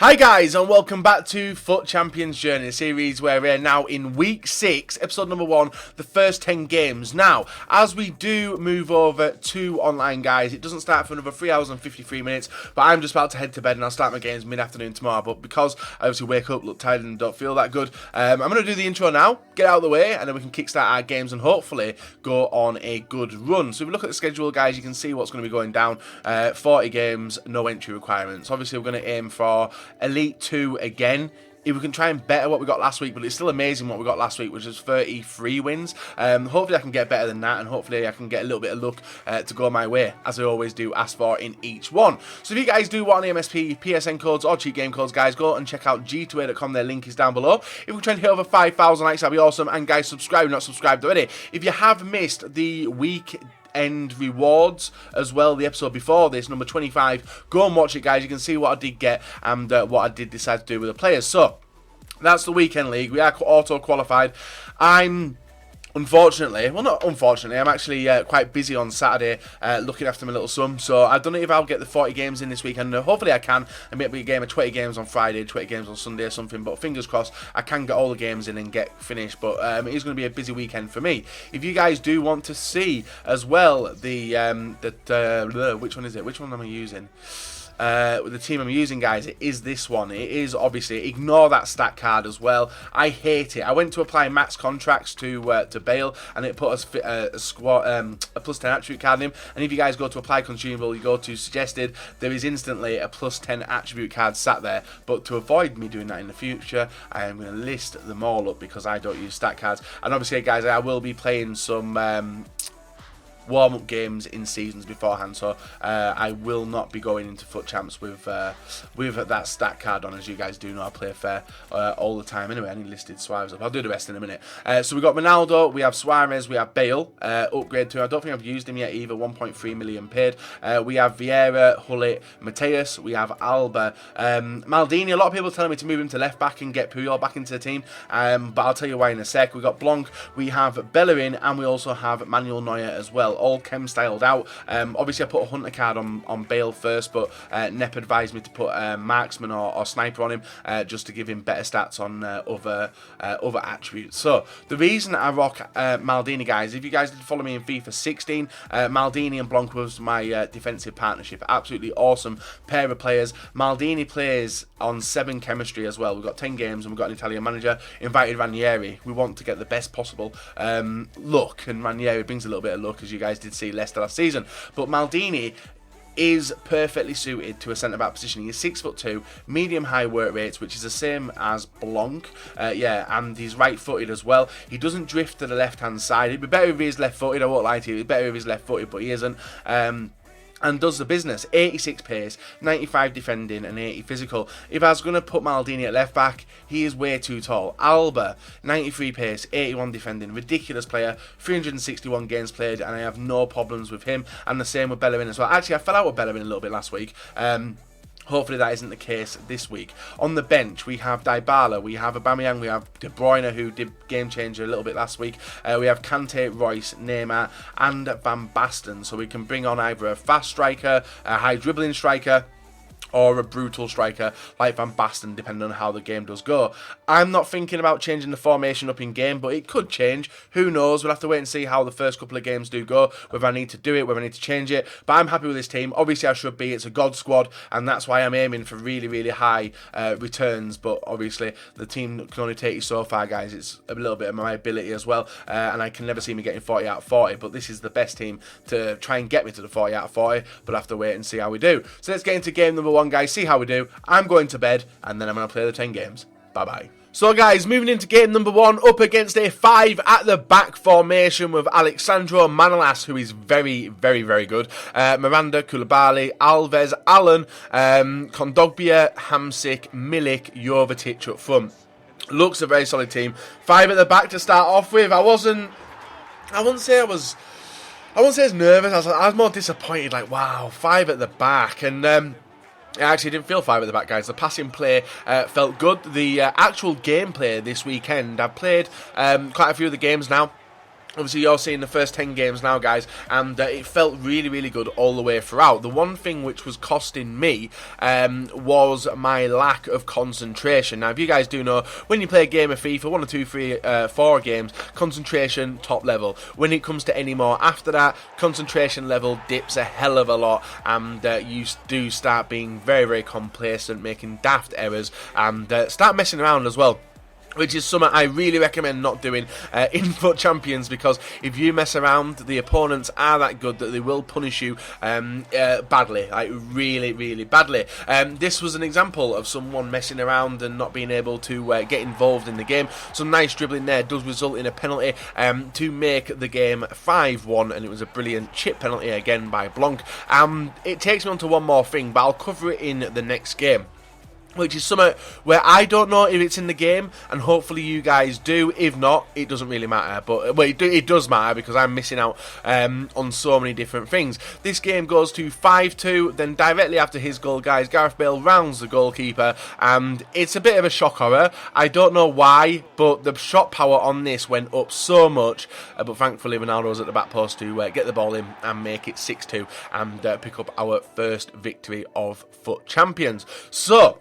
Hi guys and welcome back to FUT Champions Journey, a series where we're now in week 6, episode number 1, the first 10 games. Now, as we do move over to online guys, it doesn't start for another 3 hours and 53 minutes, but I'm just about to head to bed and I'll start my games mid-afternoon tomorrow. But because I obviously wake up, look tired and don't feel that good, I'm going to do the intro now, get out of the way, and then we can kickstart our games and hopefully go on a good run. So if we look at the schedule guys, you can see what's going to be going down. 40 games, no entry requirements. Obviously we're going to aim for Elite 2 again. If we can try and better what we got last week, but it's still amazing what we got last week, which is 33 wins. Hopefully I can get better than that, and hopefully I can get a little bit of luck to go my way, as I always do ask for in each one. So if you guys do want any MSP, PSN codes, or cheat game codes, guys, go and check out g2a.com. Their link is down below. If we try and hit over 5,000 likes, that'd be awesome. And guys, subscribe if you're not subscribed already. If you have missed the week end rewards as well, the episode before this, number 25, go and watch it guys. You can see what I did get and what I did decide to do with the players. So that's the weekend league. We are auto qualified. Unfortunately, well not unfortunately, I'm actually quite busy on Saturday looking after my little son, so I don't know if I'll get the 40 games in this weekend. Hopefully I can, and maybe a game of 20 games on Friday, 20 games on Sunday or something, but fingers crossed I can get all the games in and get finished. But it is going to be a busy weekend for me. If you guys do want to see as well the which one is it? Which one am I using? The team I'm using, guys, it is this one. It is obviously, ignore that stat card as well. I hate it. I went to apply max contracts to Bale, and it put us a plus 10 attribute card in him. And if you guys go to apply consumable, you go to suggested, there is instantly a plus 10 attribute card sat there. But to avoid me doing that in the future, I am going to list them all up because I don't use stat cards. And obviously, guys, I will be playing some warm-up games in seasons beforehand, so I will not be going into FUT Champs with that stat card on. As you guys do know, I play fair all the time anyway. I need listed Suarez up. I'll do the rest in a minute. So we've got Ronaldo, we have Suarez, we have Bale, upgrade to, I don't think I've used him yet either, 1.3 million paid. We have Vieira, Hullet, Mateus, we have Alba, Maldini. A lot of people telling me to move him to left back and get Puyol back into the team, but I'll tell you why in a sec. We've got Blanc, we have Bellerin, and we also have Manuel Neuer as well, all chem styled out. Obviously I put a hunter card on Bale first, but Nep advised me to put marksman or sniper on him just to give him better stats on other attributes. So the reason I rock Maldini, guys, if you guys did follow me in FIFA 16, Maldini and Blanc was my defensive partnership. Absolutely awesome pair of players. Maldini plays on 7 chemistry as well. We've got 10 games and we've got an Italian manager. Invited Ranieri. We want to get the best possible luck, and Ranieri brings a little bit of luck, as you guys did see Leicester last season. But Maldini is perfectly suited to a centre-back position. He's 6'2", medium-high work rates, which is the same as Blanc. And he's right-footed as well. He doesn't drift to the left-hand side. It'd be better if he is left-footed. I won't lie to you. It'd be better if he's left-footed, but he isn't. And does the business. 86 pace, 95 defending, and 80 physical. If I was going to put Maldini at left back, he is way too tall. Alba, 93 pace, 81 defending, ridiculous player, 361 games played, and I have no problems with him. And the same with Bellerin as well. Actually, I fell out with Bellerin a little bit last week. Hopefully that isn't the case this week. On the bench, we have DYBALA, we have Aubameyang, we have De Bruyne, who did game changer a little bit last week. We have Kante, Royce, Neymar, and Van Basten. So we can bring on either a fast striker, a high dribbling striker, or a brutal striker like Van Basten, depending on how the game does go. I'm not thinking about changing the formation up in game, but it could change. Who knows? We'll have to wait and see how the first couple of games do go, whether I need to do it, whether I need to change it. But I'm happy with this team. Obviously, I should be. It's a God squad, and that's why I'm aiming for really, really high returns. But obviously, the team can only take you so far, guys. It's a little bit of my ability as well, and I can never see me getting 40 out of 40. But this is the best team to try and get me to the 40 out of 40, but I have to wait and see how we do. So let's get into game number 1, guys, see how we do. I'm going to bed, and then I'm going to play the 10 games. Bye-bye. So guys, moving into game number 1, up against a 5 at the back formation with Alexandro Manolas, who is very, very, very good. Miranda, Koulibaly, Alves, Allen, Kondogbia, Hamsik, Milik, Jovetic up front. Looks a very solid team. 5 at the back to start off with. I wouldn't say I was nervous. I was more disappointed. Like, wow, 5 at the back. And I actually didn't feel 5 at the back, guys. The passing play felt good. The actual gameplay this weekend, I've played quite a few of the games now. Obviously, you're seeing the first 10 games now, guys, and it felt really, really good all the way throughout. The one thing which was costing me was my lack of concentration. Now, if you guys do know, when you play a game of FIFA, 1 or 2, 3, 4 games, concentration, top level. When it comes to any more after that, concentration level dips a hell of a lot, and you do start being very, very complacent, making daft errors, and start messing around as well. Which is something I really recommend not doing in FUT Champions, because if you mess around, the opponents are that good that they will punish you badly, like really, really badly. This was an example of someone messing around and not being able to get involved in the game. Some nice dribbling there does result in a penalty to make the game 5-1, and it was a brilliant chip penalty again by Blanc. It takes me on to one more thing, but I'll cover it in the next game, which is something where I don't know if it's in the game, and hopefully you guys do. If not, it doesn't really matter, but well, it does matter, because I'm missing out on so many different things. This game goes to 5-2, then directly after his goal, guys, Gareth Bale rounds the goalkeeper, and it's a bit of a shock horror. I don't know why, but the shot power on this went up so much, but thankfully Ronaldo was at the back post to get the ball in and make it 6-2 and pick up our first victory of FUT Champions. So,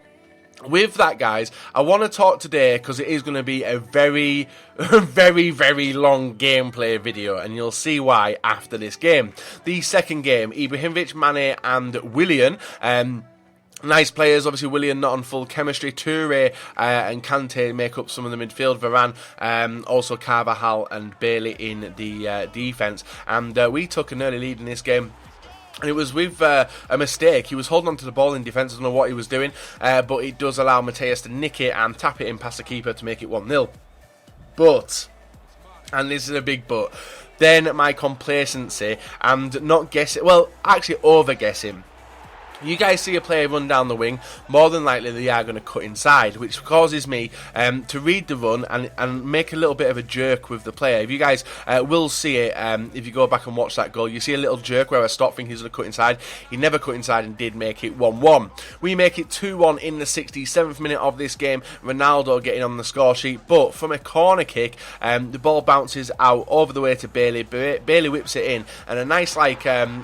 with that, guys, I want to talk today, because it is going to be a very, very, very long gameplay video, and you'll see why after this game. The second game, Ibrahimovic, Mane and Willian. Nice players, obviously Willian not on full chemistry. Toure and Kante make up some of the midfield. Varane, also Carvajal and Bailey in the defence. And we took an early lead in this game. And it was with a mistake. He was holding on to the ball in defence. I don't know what he was doing, but it does allow Mateus to nick it and tap it in past the keeper to make it 1-0. But, and this is a big but, then my complacency and not guessing, well, actually over-guessing. You guys see a player run down the wing, more than likely they are going to cut inside, which causes me to read the run and make a little bit of a jerk with the player. If you guys will see it, if you go back and watch that goal, you see a little jerk where I stopped thinking he's going to cut inside. He never cut inside and did make it 1-1. We make it 2-1 in the 67th minute of this game. Ronaldo getting on the score sheet, but from a corner kick, the ball bounces out over the way to Bailey. Bailey whips it in, and a nice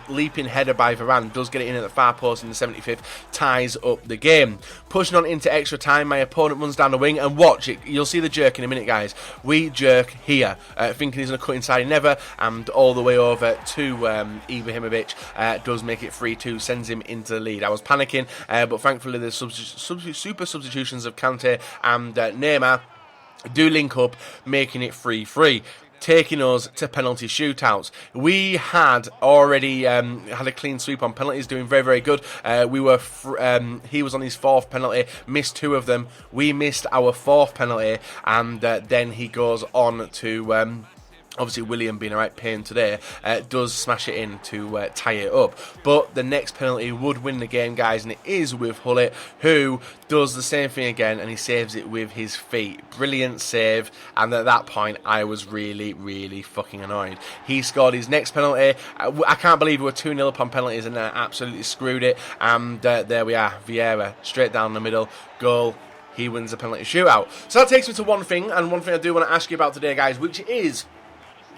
leaping header by Varane does get it in at the far post in the 75th, ties up the game. Pushing on into extra time, my opponent runs down the wing, and watch it. You'll see the jerk in a minute, guys. We jerk here, thinking he's going to cut inside. He never, and all the way over to Ibrahimovic, does make it 3-2, sends him into the lead. I was panicking, but thankfully the super substitutions of Kante and Neymar do link up, making it 3-3. Taking us to penalty shootouts. We had already had a clean sweep on penalties, doing very, very good. He was on his 4th penalty, missed 2 of them. We missed our 4th penalty, and then he goes on to obviously William, being a right pain today, does smash it in to tie it up. But the next penalty would win the game, guys, and it is with Hullet, who does the same thing again, and he saves it with his feet. Brilliant save, and at that point I was really, really fucking annoyed. He scored his next penalty. I can't believe we were 2-0 up on penalties and absolutely screwed it. And there we are, Vieira, straight down the middle, goal. He wins the penalty shootout. So that takes me to one thing, and one thing I do want to ask you about today, guys, which is,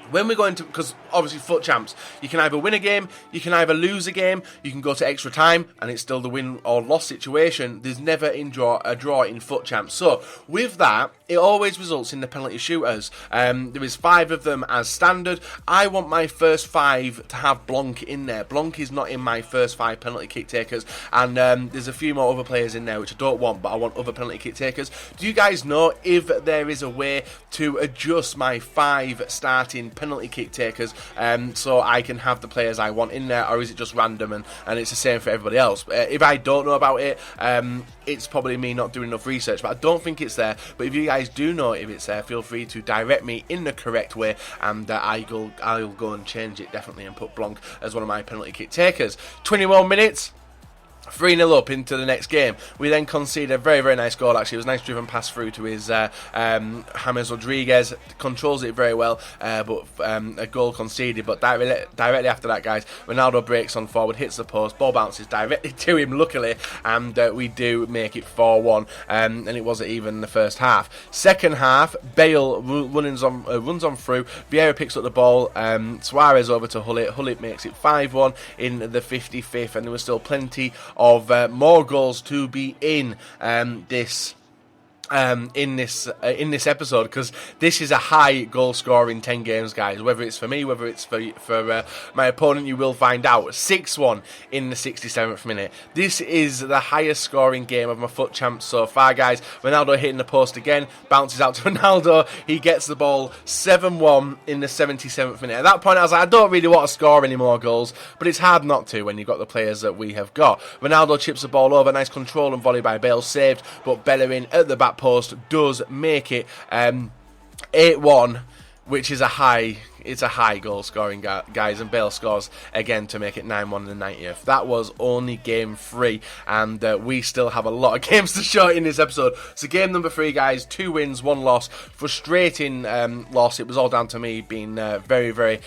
when we're going to, because obviously FUT Champs, you can either win a game, you can either lose a game, you can go to extra time, and it's still the win or loss situation. There's never a draw in FUT Champs. So with that, it always results in the penalty shooters. There is 5 of them as standard. I want my first 5 to have Blanc in there. Blanc is not in my first 5 penalty kick takers, and there's a few more other players in there which I don't want, but I want other penalty kick takers. Do you guys know if there is a way to adjust my 5 starting penalty kick takers so I can have the players I want in there, or is it just random and it's the same for everybody else? If I don't know about it, it's probably me not doing enough research, but I don't think it's there. But if you guys do know if it's there, feel free to direct me in the correct way, and I'll go and change it definitely and put Blanc as one of my penalty kick takers. 21 minutes. 3-0 up into the next game. We then conceded a very, very nice goal, actually. It was a nice driven pass through to his James Rodriguez. Controls it very well, but a goal conceded. But directly after that, guys, Ronaldo breaks on forward, hits the post, ball bounces directly to him, luckily, and we do make it 4-1. And it wasn't even the first half. Second half, Bale runs on through. Vieira picks up the ball. Suarez over to Hullet. Hullet makes it 5-1 in the 55th, and there was still plenty of more goals to be in this episode, because this is a high goal score in 10 games, guys. Whether it's for me, whether it's for my opponent, you will find out. 6-1 in the 67th minute. This is the highest scoring game of my FUT champs so far, guys. Ronaldo hitting the post again, bounces out to Ronaldo. He gets the ball. 7-1 in the 77th minute. At that point, I was like, I don't really want to score any more goals, but it's hard not to when you've got the players that we have got. Ronaldo chips the ball over. Nice control and volley by Bale, saved, but Bellerin at the back post does make it 8-1, which is a high goal scoring, guys, and Bale scores again to make it 9-1 in the 90th. That was only game 3, and we still have a lot of games to show in this episode. So game number 3, guys, 2 wins, 1 loss. Frustrating loss. It was all down to me being very, very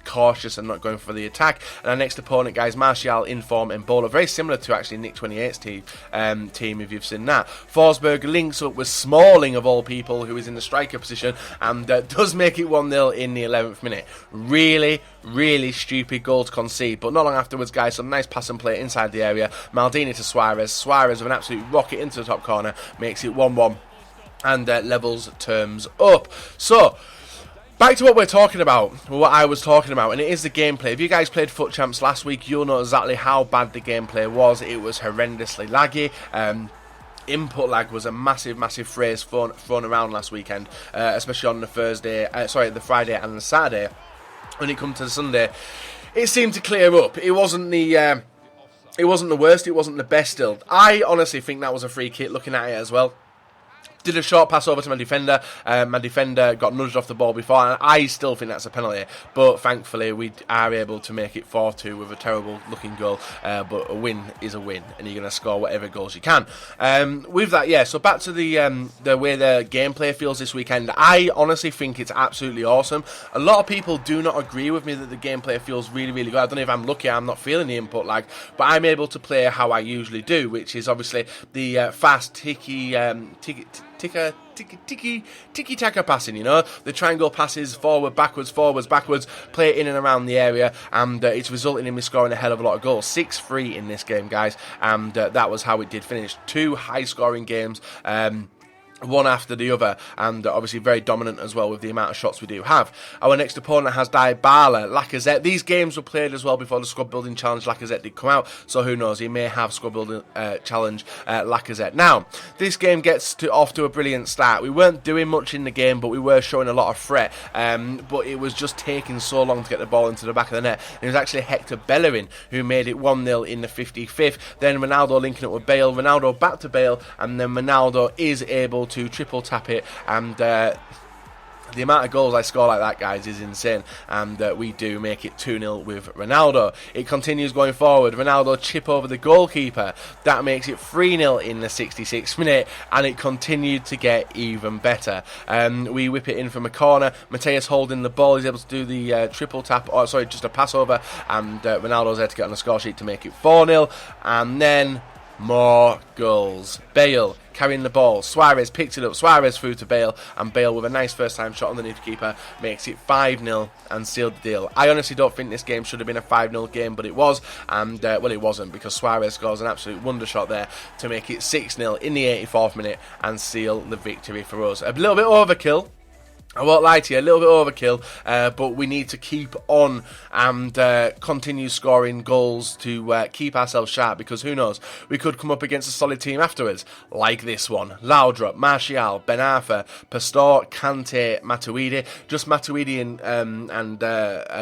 cautious and not going for the attack. And our next opponent, guys, Martial, Inform, and Ebola, very similar to actually Nick 28's team, if you've seen that. Forsberg links up with Smalling, of all people, who is in the striker position, and does make it 1-0 in the 11th minute. Really, really stupid goal to concede, but not long afterwards, guys, some nice pass and play inside the area. Maldini to Suarez. Suarez with an absolute rocket into the top corner, makes it 1-1, and levels terms up. So back to what we're talking about, what I was talking about, and it is the gameplay. If you guys played FUT Champs last week, you'll know exactly how bad the gameplay was. It was horrendously laggy. Input lag was a massive phrase thrown around last weekend, especially on the the Friday and the Saturday. When it comes to the Sunday, it seemed to clear up. It wasn't the worst, it wasn't the best still. I honestly think that was a free kick, looking at it as well. Did a short pass over to my defender. My defender got nudged off the ball before, and I still think that's a penalty. But thankfully, we are able to make it 4-2 with a terrible looking goal. But a win is a win, and you're going to score whatever goals you can. With that, yeah. So back to the way the gameplay feels this weekend. I honestly think it's absolutely awesome. A lot of people do not agree with me that the gameplay feels really, really good. I don't know if I'm lucky. I'm not feeling the input lag, but I'm able to play how I usually do, which is obviously the fast, tiki-taka passing, you know, the triangle passes, forward, backwards, play it in and around the area, and it's resulting in me scoring a hell of a lot of goals. 6-3 in this game, guys, and that was how it did finish. 2 high-scoring games, one after the other, and obviously very dominant as well with the amount of shots we do have. Our next opponent has DYBALA, Lacazette. These games were played as well before the squad building challenge Lacazette did come out, so who knows, he may have squad building challenge Lacazette. Now, this game gets off to a brilliant start. We weren't doing much in the game, but we were showing a lot of threat, but it was just taking so long to get the ball into the back of the net. And it was actually Hector Bellerin who made it 1-0 in the 55th. Then Ronaldo linking up with Bale, Ronaldo back to Bale, and then Ronaldo is able to triple tap it, and the amount of goals I score like that, guys, is insane, and we do make it 2-0 with Ronaldo. It continues going forward. Ronaldo chip over the goalkeeper. That makes it 3-0 in the 66th minute, and it continued to get even better. We whip it in from a corner. Mateus holding the ball. He's able to do the triple tap, or sorry, just a pass over, and Ronaldo's there to get on the score sheet to make it 4-0, and then more goals. Bale carrying the ball. Suarez picks it up. Suarez through to Bale, and Bale with a nice first time shot underneath the keeper makes it 5-0 and sealed the deal. I honestly don't think this game should have been a 5-0 game, but it was, and well, it wasn't, because Suarez scores an absolute wonder shot there to make it 6-0 in the 84th minute and seal the victory for us. A little bit overkill, I won't lie to you, a little bit overkill, but we need to keep on and continue scoring goals to keep ourselves sharp, because who knows, we could come up against a solid team afterwards, like this one. Laudrup, Martial, Ben Arfa, Pastore, Kante, Matuidi. Just Matuidi and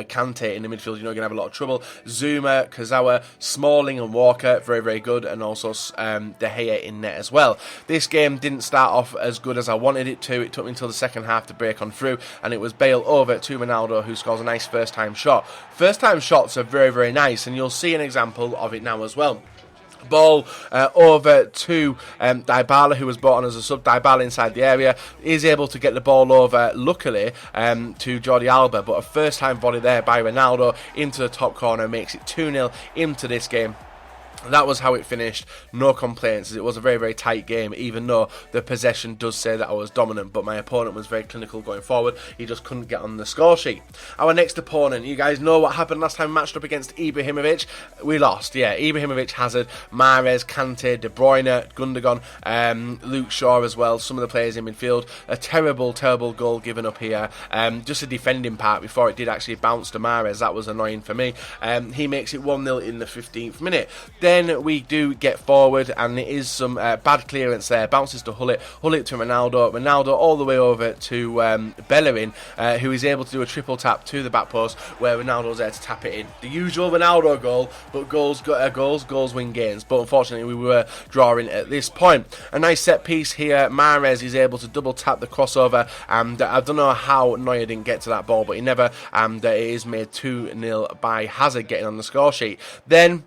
Kante in the midfield, you know, you're going to have a lot of trouble. Zuma, Kazawa, Smalling and Walker, very, very good, and also De Gea in net as well. This game didn't start off as good as I wanted it to. It took me until the second half to break on through, and it was Bale over to Ronaldo, who scores a nice first time shot. First time shots are very, very nice, and you'll see an example of it now as well. Ball over to DYBALA, who was brought on as a sub. DYBALA inside the area is able to get the ball over, luckily, to Jordi Alba, but a first time volley there by Ronaldo into the top corner makes it 2-0 into this game. That was how it finished. No complaints. It was a very, very tight game, even though the possession does say that I was dominant, but my opponent was very clinical going forward. He just couldn't get on the score sheet. Our next opponent, you guys know what happened last time we matched up against Ibrahimovic. We lost, yeah. Ibrahimovic, Hazard, Mahrez, Kante, De Bruyne, Gundogan, Luke Shaw as well. Some of the players in midfield. A terrible, terrible goal given up here. Just a defending part before it did actually bounce to Mahrez. That was annoying for me. He makes it 1-0 in the 15th minute. Then we do get forward, and it is some bad clearance there. Bounces to Hullet to Ronaldo. Ronaldo all the way over to Bellerin, who is able to do a triple tap to the back post, where Ronaldo's there to tap it in. The usual Ronaldo goal, but goals win games. But unfortunately, we were drawing at this point. A nice set piece here. Mahrez is able to double tap the crossover, and I don't know how Neuer didn't get to that ball, but he never. And it is made 2-0 by Hazard getting on the score sheet. Then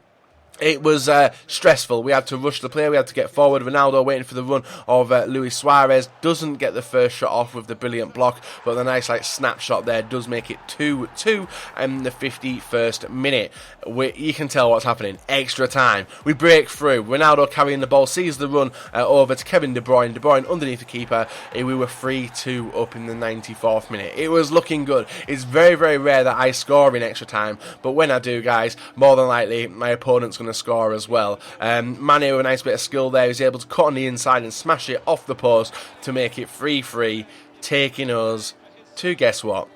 it was stressful. We had to rush the play. We had to get forward. Ronaldo waiting for the run of Luis Suarez. Doesn't get the first shot off with the brilliant block, but the nice snapshot there does make it 2-2 in the 51st minute. You can tell what's happening. Extra time. We break through. Ronaldo carrying the ball, sees the run over to Kevin De Bruyne. De Bruyne underneath the keeper. We were 3-2 up in the 94th minute. It was looking good. It's very, very rare that I score in extra time, but when I do, guys, more than likely my opponent's going to score as well. Mane with a nice bit of skill there. He's able to cut on the inside and smash it off the post to make it 3-3, taking us to, guess what?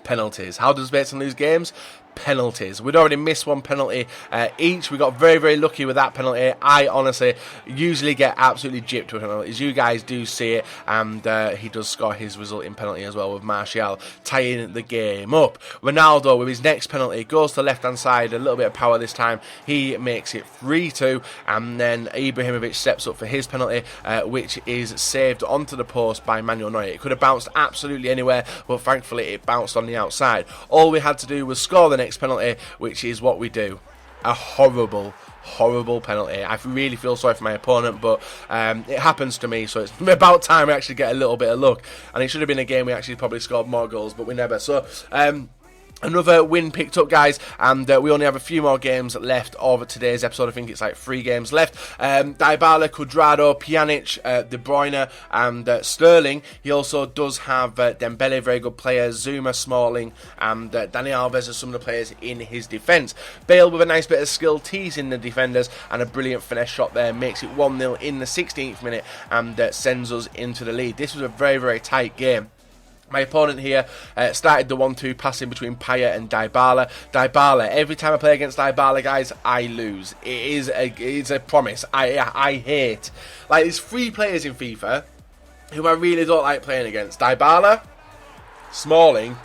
Penalties. How does Bateson lose games? Penalties. We'd already missed one penalty each. We got very, very lucky with that penalty. I honestly usually get absolutely gypped with penalties. You guys do see it, and he does score his resulting penalty as well with Martial tying the game up. Ronaldo with his next penalty goes to the left hand side, a little bit of power this time. He makes it 3-2, and then Ibrahimovic steps up for his penalty, which is saved onto the post by Manuel Neuer. It could have bounced absolutely anywhere, but thankfully it bounced on the outside. All we had to do was score the next penalty, which is what we do. A horrible penalty. I really feel sorry for my opponent, but it happens to me, so it's about time we actually get a little bit of luck. And it should have been a game we actually probably scored more goals, but we never. So another win picked up, guys, and we only have a few more games left of today's episode. I think it's 3 games left. DYBALA, Cuadrado, Pjanic, De Bruyne, and Sterling. He also does have Dembele, very good player, Zuma, Smalling, and Dani Alves are some of the players in his defence. Bale with a nice bit of skill, teasing the defenders, and a brilliant finesse shot there makes it 1-0 in the 16th minute and sends us into the lead. This was a very, very tight game. My opponent here started the 1-2 passing between Payet and DYBALA. DYBALA, every time I play against DYBALA, guys, I lose. It's a promise. I hate. There's 3 players in FIFA who I really don't like playing against. DYBALA, Smalling,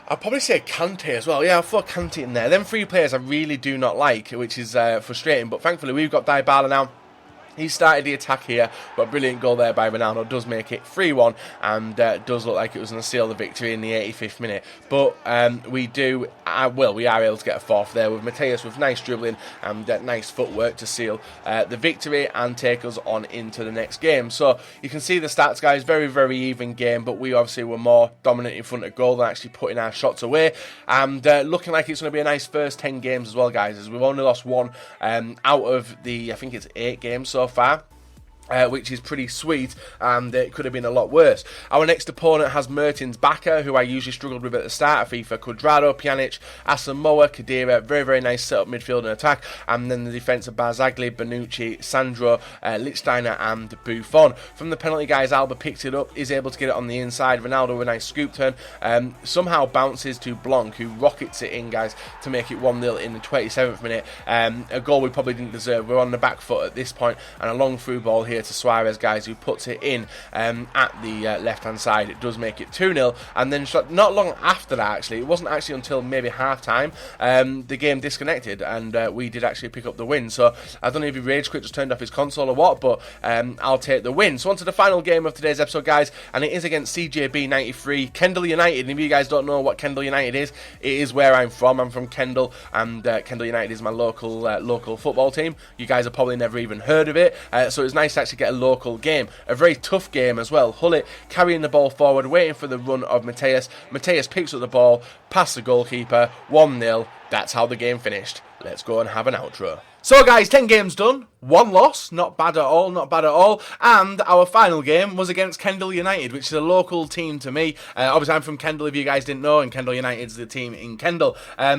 I'll probably say Kante as well. Yeah, I'll throw Kante in there. Them 3 players I really do not like, which is frustrating. But thankfully, we've got DYBALA now. He started the attack here, but a brilliant goal there by Ronaldo does make it 3-1, and does look like it was going to seal the victory in the 85th minute. But we are able to get a 4th there with Mateus with nice dribbling and nice footwork to seal the victory and take us on into the next game. So you can see the stats, guys, very, very even game, but we obviously were more dominant in front of goal than actually putting our shots away. And looking like it's going to be a nice first 10 games as well, guys, as we've only lost 1 out of the, I think it's 8 games so far. Which is pretty sweet, and it could have been a lot worse. Our next opponent has Mertens Bakker, who I usually struggled with at the start of FIFA. Cuadrado, Pjanic, Asamoah, Khedira, very, very nice set-up midfield and attack, and then the defence of Barzagli, Bonucci, Sandro, Lichtsteiner and Buffon. From the penalty, guys, Alba picks it up, is able to get it on the inside. Ronaldo with a nice scoop turn, somehow bounces to Blanc, who rockets it in, guys, to make it 1-0 in the 27th minute. A goal we probably didn't deserve. We're on the back foot at this point, and a long through ball here here to Suarez, guys, who puts it in at the left-hand side. It does make it 2-0, and then not long after that, actually, it wasn't actually until maybe half-time, the game disconnected, and we did actually pick up the win. So I don't know if he rage quit, just turned off his console or what, but I'll take the win. So on to the final game of today's episode, guys, and it is against CJB93, Kendal United. And if you guys don't know what Kendal United is, it is where I'm from. I'm from Kendal, and Kendal United is my local football team. You guys have probably never even heard of it, so it's nice to actually get a local game. A very tough game as well. Hullet carrying the ball forward, waiting for the run of Mateus. Mateus picks up the ball, past the goalkeeper, 1-0. That's how the game finished. Let's go and have an outro. So guys, 10 games done, 1 loss, not bad at all, not bad at all, and our final game was against Kendal United, which is a local team to me. Obviously I'm from Kendal, if you guys didn't know, and Kendal United's the team in Kendal,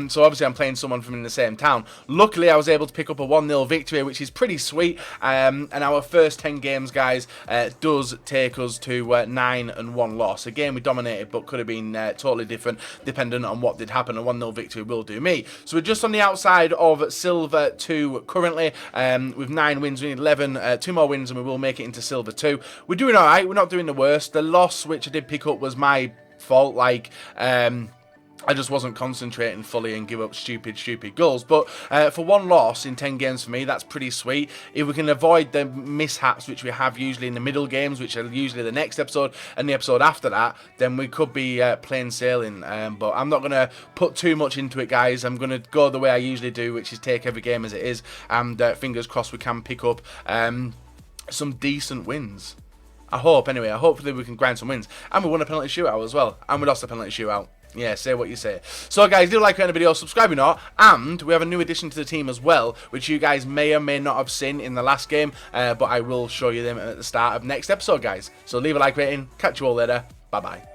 so obviously I'm playing someone from in the same town. Luckily I was able to pick up a 1-0 victory, which is pretty sweet, and our first 10 games, guys, does take us to 9-1 loss. Again, we dominated, but could have been totally different, dependent on what did happen. A 1-0 victory will do me. So we're just on the outside of Silver 2 currently, with 9 wins. We need 11, 2 more wins and we will make it into Silver 2. We're doing alright, we're not doing the worst. The loss which I did pick up was my fault, like, I just wasn't concentrating fully and give up stupid goals. But for 1 loss in 10 games for me, that's pretty sweet. If we can avoid the mishaps which we have usually in the middle games, which are usually the next episode and the episode after that, then we could be plain sailing. But I'm not going to put too much into it, guys. I'm going to go the way I usually do, which is take every game as it is. And fingers crossed we can pick up some decent wins. I hope, anyway. Hopefully we can grind some wins. And we won a penalty shootout as well. And we lost a penalty shootout. Yeah, say what you say. So guys, do like the video, subscribe or not, and we have a new addition to the team as well, which you guys may or may not have seen in the last game, but I will show you them at the start of next episode, guys. So leave a like rating, catch you all later, bye bye.